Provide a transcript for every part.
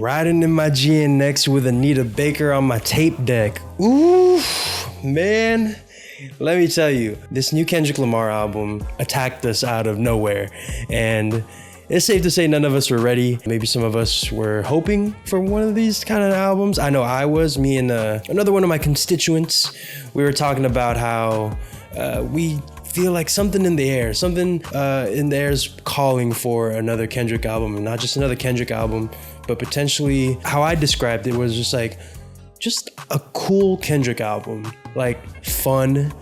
Riding in my GNX with Anita Baker on my tape deck. Ooh, man. Let me tell you, this new Kendrick Lamar album attacked us out of nowhere. And it's safe to say none of us were ready. Maybe some of us were hoping for one of these kind of albums. I know I was, me and another one of my constituents. We were talking about how we feel like something in the air, something in the air is calling for another Kendrick album, and not just another Kendrick album, but potentially, how I described it was just a cool Kendrick album, like fun,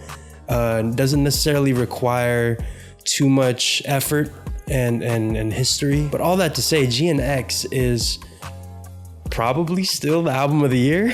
doesn't necessarily require too much effort and history. But all that to say, GNX is probably still the album of the year.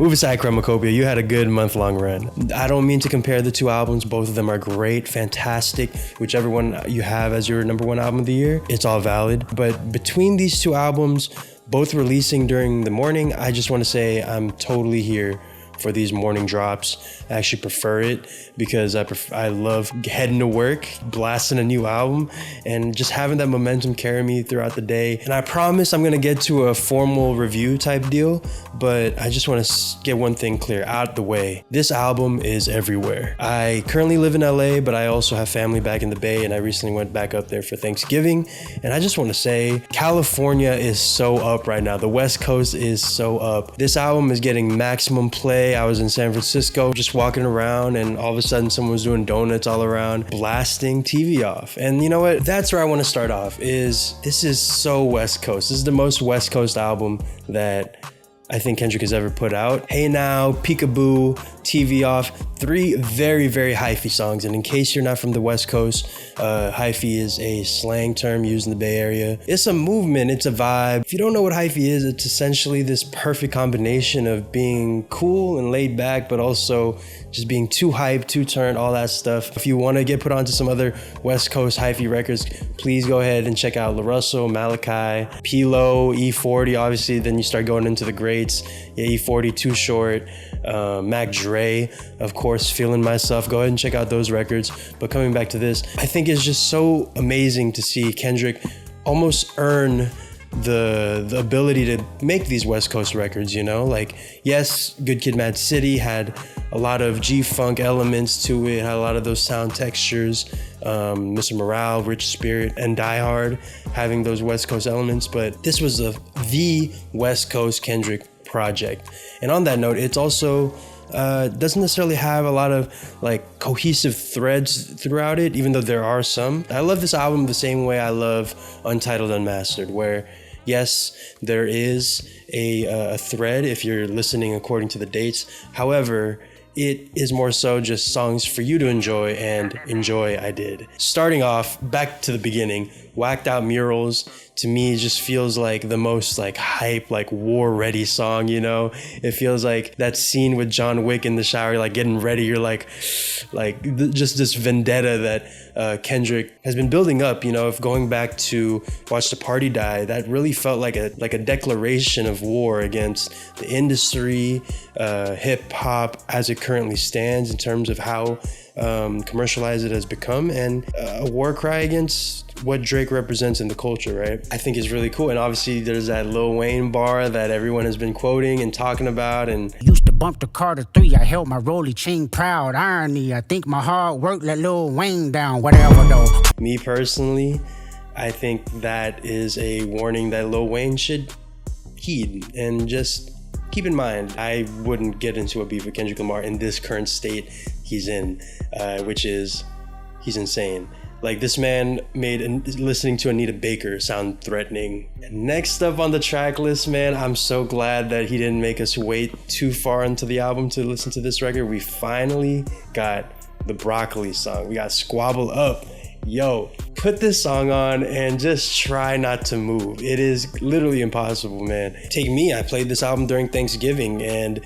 Move aside Chromacopia, you had a good month-long run. I don't mean to compare the two albums. Both of them are great, fantastic. Whichever one you have as your number one album of the year, it's all valid. But between these two albums, both releasing during the morning, I just want to say I'm totally here for these morning drops. I actually prefer it because I love heading to work, blasting a new album, and just having that momentum carry me throughout the day. And I promise I'm gonna get to a formal review type deal, but I just want to get one thing clear out the way. This album is everywhere. I currently live in LA, but I also have family back in the Bay, and I recently went back up there for Thanksgiving. And I just want to say, California is so up right now. The West Coast is so up. This album is getting maximum play. I was in San Francisco just walking around, and all of a sudden someone was doing donuts all around, blasting TV off. And you know what? That's where I want to start off. This is so West Coast. This is the most West Coast album that I think Kendrick has ever put out. Hey Now, Peekaboo, TV Off, three very, very hyphy songs. And in case you're not from the West Coast, hyphy is a slang term used in the Bay Area. It's a movement, it's a vibe. If you don't know what hyphy is, it's essentially this perfect combination of being cool and laid back, but also just being too hyped, too turned, all that stuff. If you want to get put onto some other West Coast hyphy records, please go ahead and check out La Russell, Malachi, P-Lo, E40, obviously. Then you start going into the greats. Yeah, E40, Too Short, Mac Dre, of course, Feeling Myself. Go ahead and check out those records. But coming back to this, I think it's just so amazing to see Kendrick almost earn the ability to make these West Coast records, you know? Like, yes, Good Kid, Mad City had a lot of G-Funk elements to it, had a lot of those sound textures. Mr. Morale, Rich Spirit, and Die Hard having those West Coast elements, but this was the West Coast Kendrick project. And on that note, it's also doesn't necessarily have a lot of like cohesive threads throughout it, even though there are some. I love this album the same way I love Untitled Unmastered, where yes, there is a thread if you're listening according to the dates. However, it is more so just songs for you to enjoy, and enjoy I did. Starting off, back to the beginning, Whacked Out Murals, to me just feels like the most like hype, like war ready song, you know? It feels like that scene with John Wick in the shower, like getting ready, you're like just this vendetta that Kendrick has been building up, you know, if going back to Watch the Party Die, that really felt like a declaration of war against the industry, hip hop as it currently stands in terms of how commercialized it has become, and a war cry against what Drake represents in the culture, right? I think is really cool. And obviously there's that Lil Wayne bar that everyone has been quoting and talking about. And used to bump the Carter 3, I held my rolly chain proud. Irony, I think my hard work let Lil Wayne down, whatever though. Me personally, I think that is a warning that Lil Wayne should heed, and just keep in mind, I wouldn't get into a beef with Kendrick Lamar in this current state he's in, which is, he's insane. Like, this man made listening to Anita Baker sound threatening. Next up on the track list, man, I'm so glad that he didn't make us wait too far into the album to listen to this record. We finally got the Broccoli song. We got Squabble Up. Yo, put this song on and just try not to move. It is literally impossible, man. Take me, I played this album during Thanksgiving, and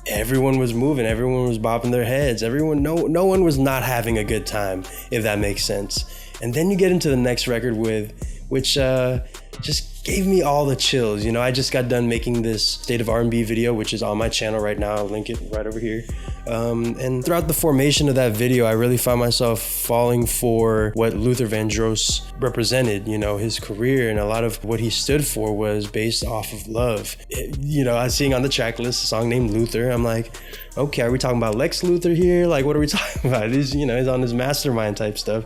everyone was moving, everyone was bopping their heads, no one was not having a good time, if that makes sense. And then you get into the next record which just gave me all the chills. You know, I just got done making this State of R&B video, which is on my channel right now. I'll link it right over here. And throughout the formation of that video, I really found myself falling for what Luther Vandross represented. You know, his career and a lot of what he stood for was based off of love. You know, I was seeing on the track list a song named Luther. I'm like, okay, are we talking about Lex Luthor here? Like, what are we talking about? He's, you know, he's on his mastermind type stuff.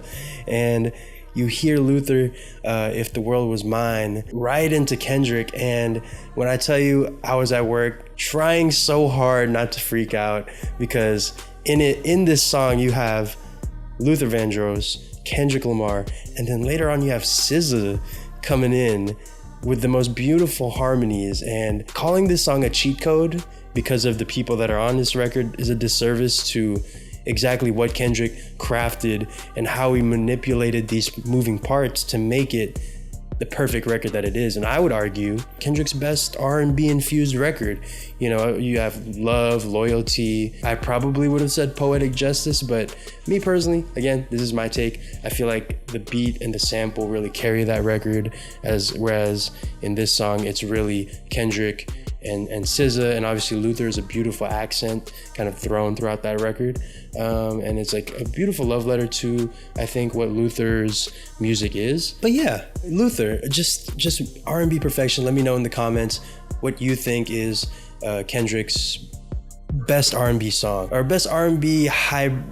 And you hear Luther, If the World Was Mine, right into Kendrick. And when I tell you, I was at work trying so hard not to freak out, because in this song, you have Luther Vandross, Kendrick Lamar, and then later on you have SZA coming in with the most beautiful harmonies. And calling this song a cheat code because of the people that are on this record is a disservice to exactly what Kendrick crafted and how he manipulated these moving parts to make it the perfect record that it is. And I would argue Kendrick's best R&B infused record. You know, you have Love, Loyalty. I probably would have said Poetic Justice, but me personally, again, this is my take. I feel like the beat and the sample really carry that record, whereas in this song, it's really Kendrick and SZA, and obviously Luther is a beautiful accent kind of thrown throughout that record. And it's like a beautiful love letter to, I think, what Luther's music is. But yeah, Luther, just R&B perfection. Let me know in the comments what you think is Kendrick's best R&B song, or best R&B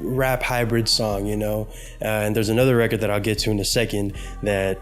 rap hybrid song, you know? And there's another record that I'll get to in a second that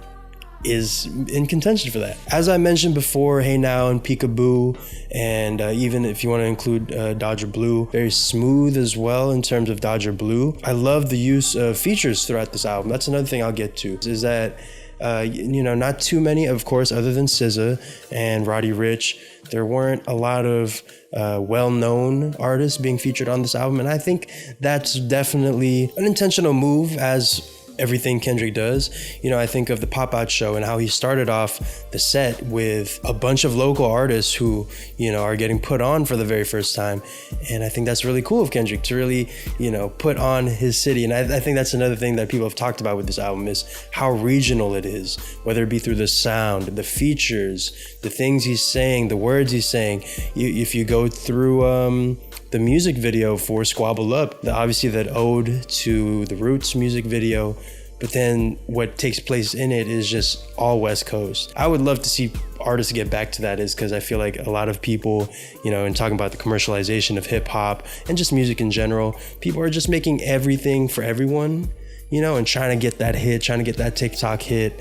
is in contention for that. As I mentioned before, Hey Now and Peekaboo, and even if you want to include Dodger Blue, very smooth as well in terms of Dodger Blue. I love the use of features throughout this album. That's another thing I'll get to, is that you know, not too many, of course, other than SZA and Roddy Ricch. There weren't a lot of well-known artists being featured on this album, and I think that's definitely an intentional move, as everything Kendrick does. You know, I think of the Pop-Out show and how he started off the set with a bunch of local artists who, you know, are getting put on for the very first time. And I think that's really cool of Kendrick to really, you know, put on his city. And I think that's another thing that people have talked about with this album, is how regional it is, whether it be through the sound, the features, the things he's saying, the words he's saying. If you go through the music video for Squabble Up, obviously that ode to the Roots music video, but then what takes place in it is just all West Coast. I would love to see artists get back to that, is because I feel like a lot of people, you know, and talking about the commercialization of hip hop and just music in general, people are just making everything for everyone, you know, and trying to get that hit, trying to get that TikTok hit.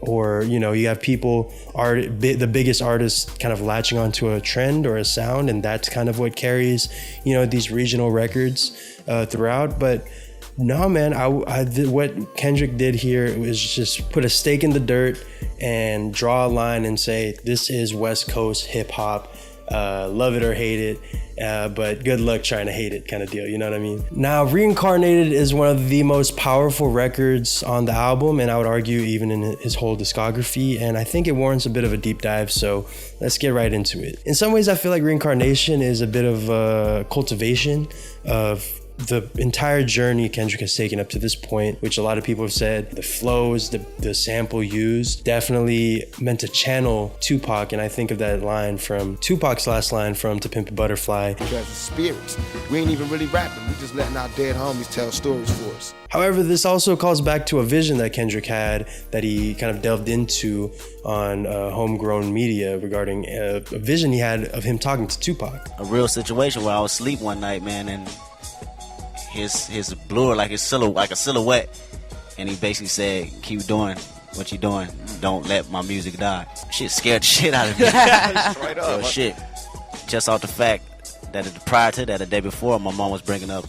Or, you know, you have people, the biggest artists kind of latching onto a trend or a sound, and that's kind of what carries, you know, these regional records throughout. But no, man, what Kendrick did here was just put a stake in the dirt and draw a line and say, this is West Coast hip hop. Love it or hate it, but good luck trying to hate it, kind of deal, you know what I mean? Now, Reincarnated is one of the most powerful records on the album, and I would argue even in his whole discography, and I think it warrants a bit of a deep dive, so let's get right into it. In some ways, I feel like Reincarnation is a bit of a cultivation of the entire journey Kendrick has taken up to this point, which a lot of people have said the flows, the sample used definitely meant to channel Tupac. And I think of that line from Tupac's last line from To Pimp a Butterfly. Because the spirits, we ain't even really rapping, we just letting our dead homies tell stories for us. However, this also calls back to a vision that Kendrick had that he kind of delved into on Homegrown Media regarding a vision he had of him talking to Tupac. A real situation where I was asleep one night, man, and his blur like a silhouette, and he basically said, keep doing what you doing, don't let my music die. Shit scared the shit out of me. Straight up. Real shit. Just off the fact that prior to that, the day before, my mom was bringing up,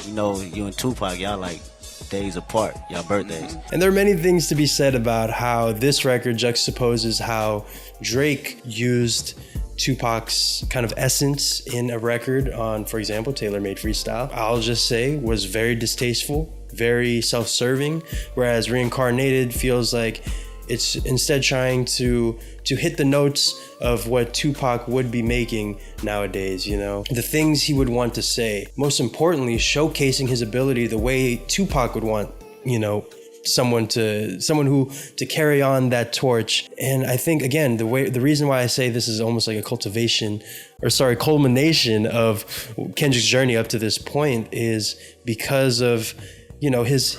you know, you and Tupac, y'all like days apart, y'all birthdays. And there are many things to be said about how this record juxtaposes how Drake used Tupac's kind of essence in a record on, for example, Taylor Made Freestyle. I'll just say was very distasteful, very self-serving, whereas Reincarnated feels like it's instead trying to hit the notes of what Tupac would be making nowadays, you know, the things he would want to say. Most importantly, showcasing his ability the way Tupac would want, you know, someone who to carry on that torch. And I think, again, the reason why I say this is almost like a culmination of Kendrick's journey up to this point is because of, you know, his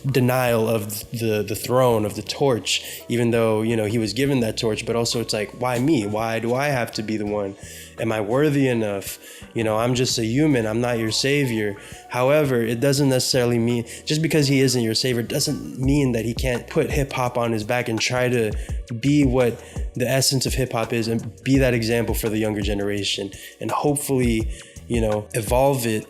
denial of the throne, of the torch, even though, you know, he was given that torch. But also it's like, why me? Why do I have to be the one? Am I worthy enough? You know, I'm just a human. I'm not your savior. However, it doesn't necessarily mean, just because he isn't your savior doesn't mean that he can't put hip hop on his back and try to be what the essence of hip hop is and be that example for the younger generation, and hopefully, you know, evolve it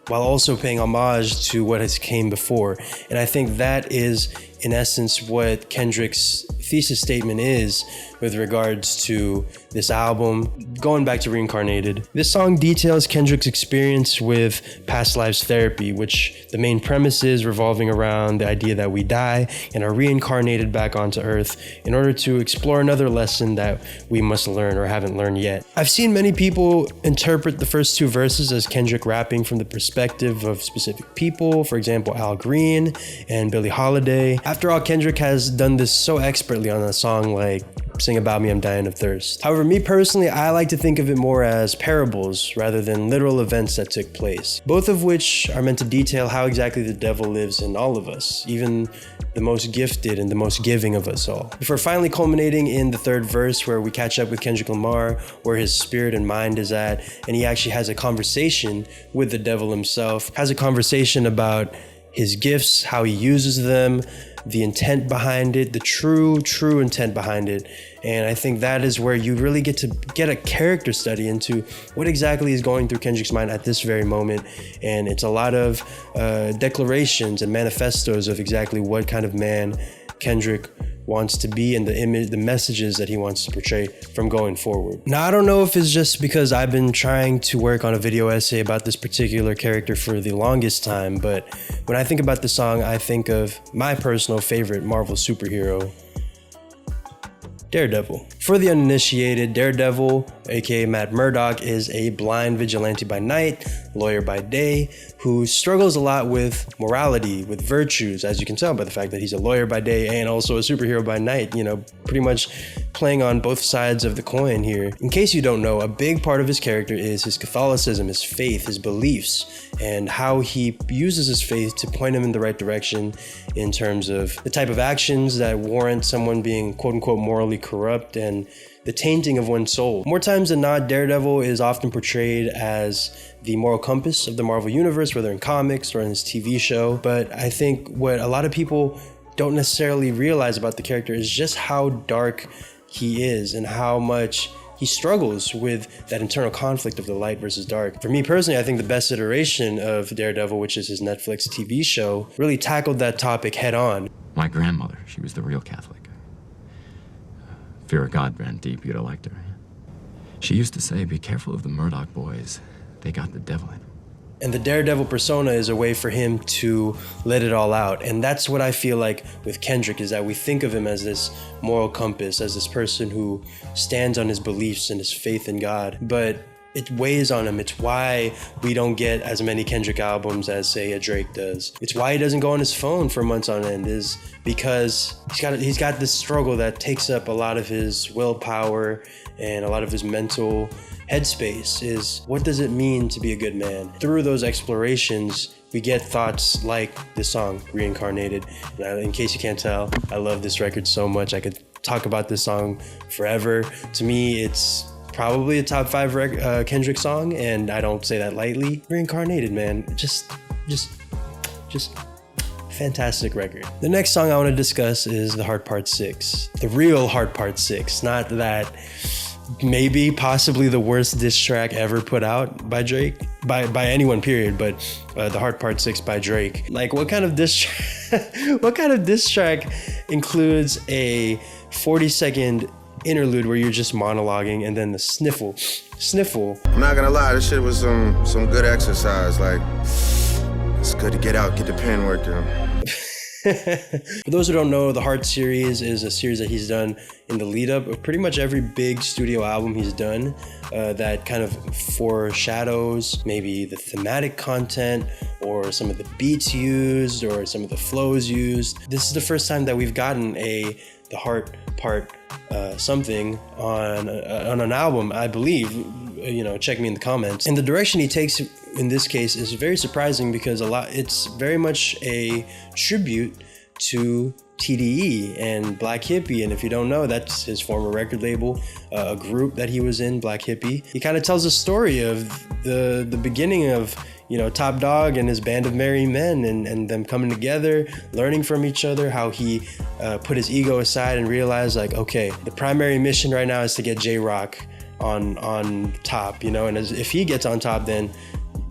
while also paying homage to what has came before. And I think that is, in essence, what Kendrick's thesis statement is with regards to this album. Going back to Reincarnated, this song details Kendrick's experience with past lives therapy, which the main premise is revolving around the idea that we die and are reincarnated back onto Earth in order to explore another lesson that we must learn or haven't learned yet. I've seen many people interpret the first two verses as Kendrick rapping from the perspective of specific people, for example, Al Green and Billie Holiday. After all, Kendrick has done this so expertly on a song like Sing About Me, I'm Dying of Thirst. However, me personally, I like to think of it more as parables rather than literal events that took place, both of which are meant to detail how exactly the devil lives in all of us, even the most gifted and the most giving of us all. Before finally culminating in the third verse, where we catch up with Kendrick Lamar, where his spirit and mind is at, and he actually has a conversation with the devil himself, has a conversation about his gifts, how he uses them, the intent behind it, the true intent behind it. And I think that is where you really get to get a character study into what exactly is going through Kendrick's mind at this very moment. And it's a lot of declarations and manifestos of exactly what kind of man Kendrick wants to be and the image, the messages that he wants to portray from going forward. Now, I don't know if it's just because I've been trying to work on a video essay about this particular character for the longest time, but when I think about the song, I think of my personal favorite Marvel superhero, Daredevil. For the uninitiated, Daredevil, aka Matt Murdock, is a blind vigilante by night, lawyer by day, who struggles a lot with morality, with virtues, as you can tell by the fact that he's a lawyer by day and also a superhero by night, you know, pretty much playing on both sides of the coin here. In case you don't know, a big part of his character is his Catholicism, his faith, his beliefs, and how he uses his faith to point him in the right direction in terms of the type of actions that warrant someone being quote-unquote morally corrupt and the tainting of one's soul. More times than not, Daredevil is often portrayed as the moral compass of the Marvel Universe, whether in comics or in his TV show. But I think what a lot of people don't necessarily realize about the character is just how dark he is and how much he struggles with that internal conflict of the light versus dark. For me personally, I think the best iteration of Daredevil, which is his Netflix TV show, really tackled that topic head on. My grandmother, she was the real Catholic. Fear of God ran deep, you'd have liked her. She used to say, be careful of the Murdoch boys. They got the devil in them. And the Daredevil persona is a way for him to let it all out. And that's what I feel like with Kendrick, is that we think of him as this moral compass, as this person who stands on his beliefs and his faith in God. But it weighs on him. It's why we don't get as many Kendrick albums as, say, a Drake does. It's why he doesn't go on his phone for months on end, is because he's got this struggle that takes up a lot of his willpower and a lot of his mental headspace. Is what does it mean to be a good man? Through those explorations, we get thoughts like this song, Reincarnated. Now, in case you can't tell, I love this record so much. I could talk about this song forever. To me, it's probably a top 5 Kendrick song, and I don't say that lightly. Reincarnated, man, just fantastic record. The next song I want to discuss is the Heart Part 6, the real Heart Part 6, not that maybe possibly the worst diss track ever put out by Drake, by anyone period, but the Heart Part 6 by Drake. Like, what kind of diss track includes a 40-second interlude where you're just monologuing and then the sniffle. I'm not gonna lie, this shit was some good exercise. Like, it's good to get out, get the pen working. For those who don't know, the Heart series is a series that he's done in the lead up of pretty much every big studio album he's done that kind of foreshadows maybe the thematic content or some of the beats used or some of the flows used. This is the first time that we've gotten the Heart part something on an album, I believe. Check me in the comments. And the direction he takes in this case is very surprising because it's very much a tribute to TDE and Black Hippie. And if you don't know, that's his former record label, a group that he was in, Black Hippie. He kind of tells a story of the beginning of Top Dog and his band of merry men and them coming together, learning from each other, how he put his ego aside and realized like, okay, the primary mission right now is to get J-Rock on top, and if he gets on top, then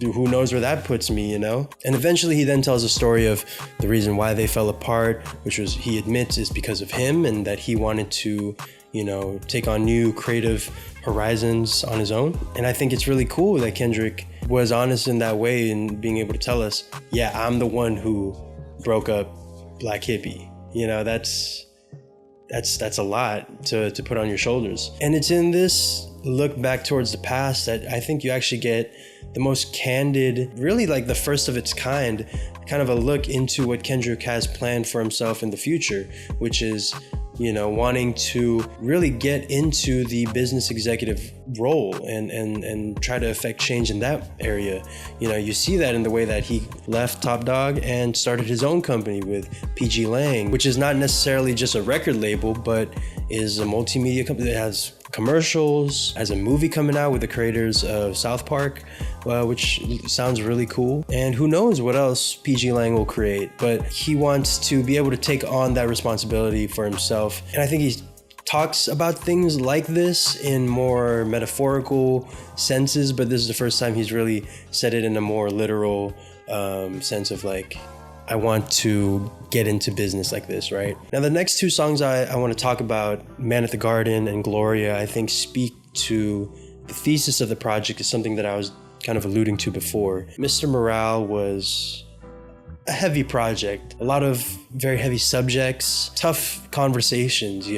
who knows where that puts me, And eventually he then tells a story of the reason why they fell apart, which was, he admits, is because of him and that he wanted to, take on new creative horizons on his own. And I think it's really cool that Kendrick was honest in that way and being able to tell us, yeah, I'm the one who broke up Black Hippie. That's a lot to put on your shoulders. And it's in this look back towards the past that I think you actually get the most candid, really like the first of its kind of a look into what Kendrick has planned for himself in the future, which is, wanting to really get into the business executive role and try to affect change in that area. You see that in the way that he left Top Dog and started his own company with PG Lang, which is not necessarily just a record label, but is a multimedia company that has commercials, has a movie coming out with the creators of South Park, which sounds really cool. And who knows what else PG Lang will create, but he wants to be able to take on that responsibility for himself. And I think he talks about things like this in more metaphorical senses, but this is the first time he's really said it in a more literal sense of like, I want to get into business like this, right? Now, the next two songs I want to talk about, Man at the Garden and Gloria, I think speak to the thesis of the project, is something that I was kind of alluding to before. Mr. Morale was a heavy project, a lot of very heavy subjects, tough conversations,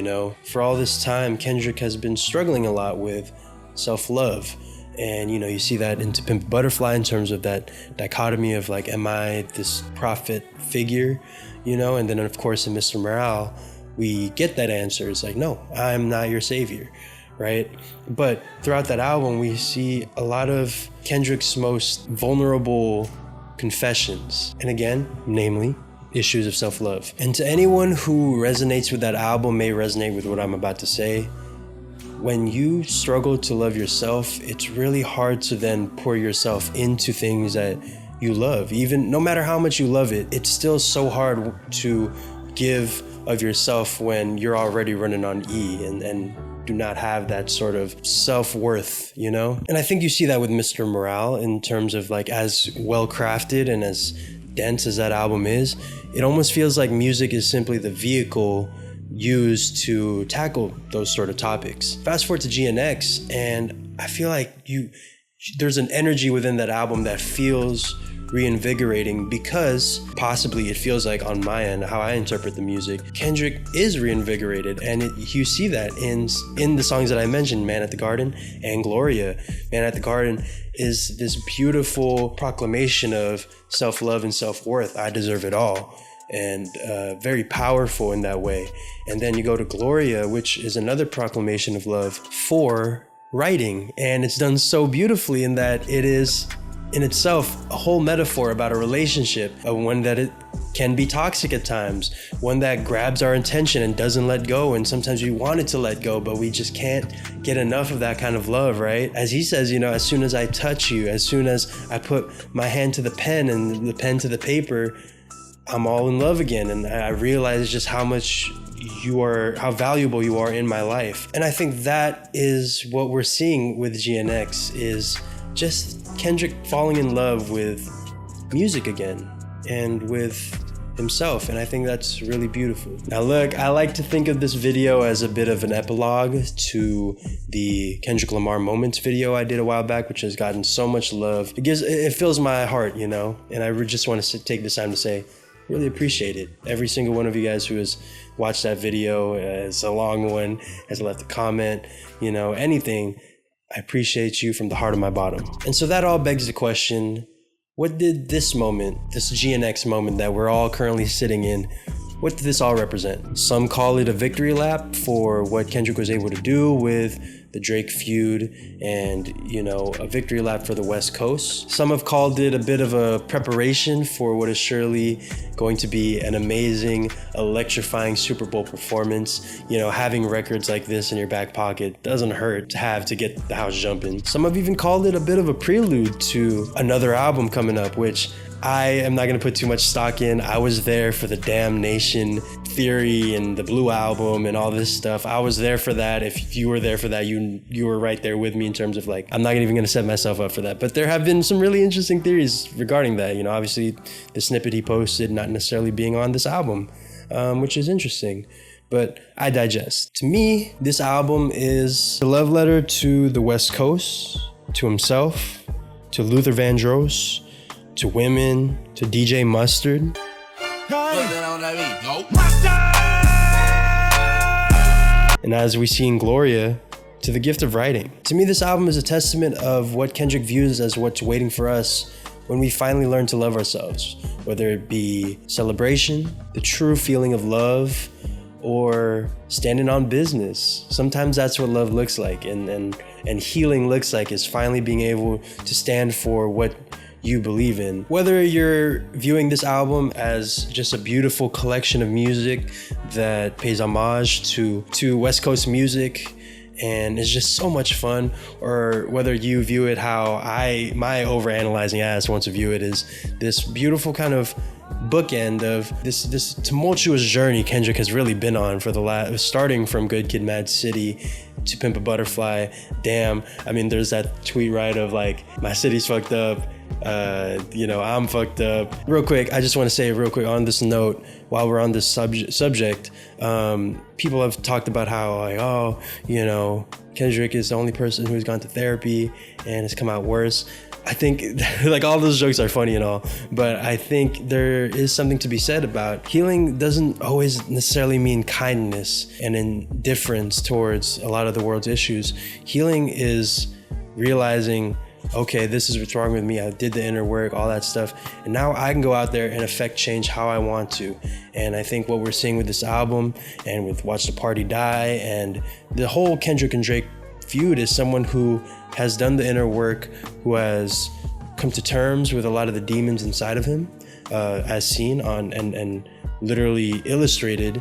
For all this time, Kendrick has been struggling a lot with self-love. And, you see that in To Pimp a Butterfly in terms of that dichotomy of like, am I this prophet figure, And then, of course, in Mr. Morale, we get that answer. It's like, no, I'm not your savior, right? But throughout that album, we see a lot of Kendrick's most vulnerable confessions. And again, namely, issues of self-love. And to anyone who resonates with that album may resonate with what I'm about to say. When you struggle to love yourself, it's really hard to then pour yourself into things that you love. Even no matter how much you love it, it's still so hard to give of yourself when you're already running on E and do not have that sort of self-worth, And I think you see that with Mr. Morale in terms of like, as well-crafted and as dense as that album is, it almost feels like music is simply the vehicle used to tackle those sort of topics. Fast forward to GNX, and I feel like there's an energy within that album that feels reinvigorating because possibly it feels like, on my end, how I interpret the music, Kendrick is reinvigorated, and you see that in the songs that I mentioned, Man at the Garden and Gloria. Man at the Garden is this beautiful proclamation of self-love and self-worth. I deserve it all. And very powerful in that way. And then you go to Gloria, which is another proclamation of love for writing. And it's done so beautifully in that it is in itself a whole metaphor about a relationship, one that it can be toxic at times, one that grabs our attention and doesn't let go. And sometimes we want it to let go, but we just can't get enough of that kind of love, right? As he says, as soon as I touch you, as soon as I put my hand to the pen and the pen to the paper, I'm all in love again, and I realize just how valuable you are in my life. And I think that is what we're seeing with GNX, is just Kendrick falling in love with music again and with himself, and I think that's really beautiful. Now look, I like to think of this video as a bit of an epilogue to the Kendrick Lamar Moments video I did a while back, which has gotten so much love. It fills my heart, And I just want to take this time to say Really appreciate it. Every single one of you guys who has watched that video, it's a long one, has left a comment, you know, anything. I appreciate you from the heart of my bottom. And so that all begs the question, what did this moment, this GNX moment that we're all currently sitting in, what did this all represent? Some call it a victory lap for what Kendrick was able to do with the Drake feud and, you know, a victory lap for the West Coast. Some have called it a bit of a preparation for what is surely going to be an amazing, electrifying Super Bowl performance. You know, having records like this in your back pocket doesn't hurt to have to get the house jumping. Some have even called it a bit of a prelude to another album coming up, which I am not going to put too much stock in. I was there for the Damnation Theory and the Blue Album and all this stuff. I was there for that. If you were there for that, you were right there with me in terms of like, I'm not even going to set myself up for that. But there have been some really interesting theories regarding that. You know, obviously the snippet he posted not necessarily being on this album, which is interesting. But I digest. To me, this album is a love letter to the West Coast, to himself, to Luther Vandross, to women, to DJ Mustard. And as we see in Gloria, to the gift of writing. To me, this album is a testament of what Kendrick views as what's waiting for us when we finally learn to love ourselves, whether it be celebration, the true feeling of love, or standing on business. Sometimes that's what love looks like, and healing looks like, is finally being able to stand for what you believe in. Whether you're viewing this album as just a beautiful collection of music that pays homage to West Coast music and it's just so much fun, or whether you view it how my overanalyzing ass wants to view it, is this beautiful kind of bookend of this tumultuous journey Kendrick has really been on for the starting from Good Kid, Mad City to Pimp a Butterfly. Damn, I mean, there's that tweet, right, of like, my city's fucked up, I'm fucked up. Real quick, I just want to say real quick on this note, while we're on this subject, people have talked about how like, Kendrick is the only person who's gone to therapy and has come out worse. I think like all those jokes are funny and all, but I think there is something to be said about healing doesn't always necessarily mean kindness and indifference towards a lot of the world's issues. Healing is realizing, okay, this is what's wrong with me. I did the inner work, all that stuff. And now I can go out there and affect change how I want to. And I think what we're seeing with this album and with Watch the Party Die and the whole Kendrick and Drake feud is someone who has done the inner work, who has come to terms with a lot of the demons inside of him, as seen on and literally illustrated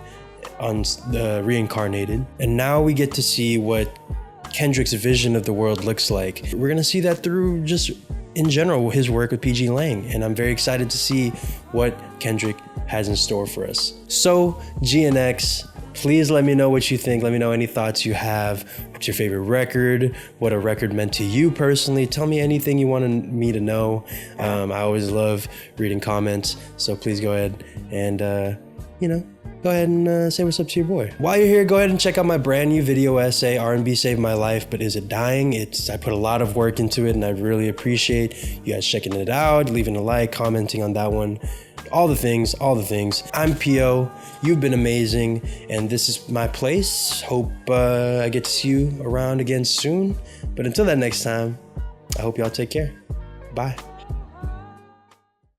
on the Reincarnated. And now we get to see what Kendrick's vision of the world looks like. We're gonna see that through just in general his work with PG Lang, and I'm very excited to see what Kendrick has in store for us. So GNX, please let me know what you think. Let me know any thoughts you have. What's your favorite record? What a record meant to you personally. Tell me anything you wanted me to know. I always love reading comments, so please go ahead and go ahead and say what's up to your boy. While you're here, go ahead and check out my brand new video essay, R&B Saved My Life, but Is It Dying? I put a lot of work into it, and I really appreciate you guys checking it out, leaving a like, commenting on that one. All the things. I'm P.O. You've been amazing, and this is my place. Hope I get to see you around again soon. But until that next time, I hope y'all take care. Bye.